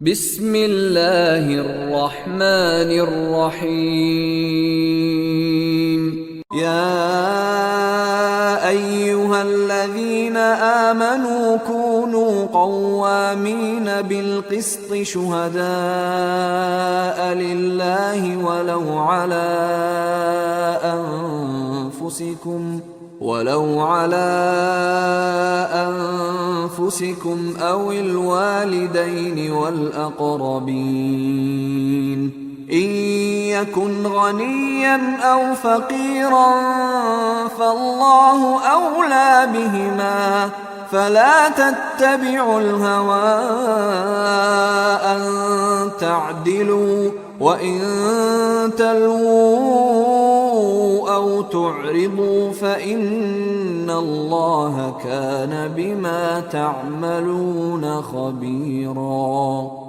بسم الله الرحمن الرحيم. يا أيها الذين آمنوا كونوا قوامين بالقسط شهداء لله ولو على أنفسكم أو الوالدين والأقربين إن يكن غنيا أو فقيرا فالله أولى بهما فلا تتبعوا الهوى أن تعدلوا وإن تلووا أو تعرضوا فإن الله كان بما تعملون خبيرا.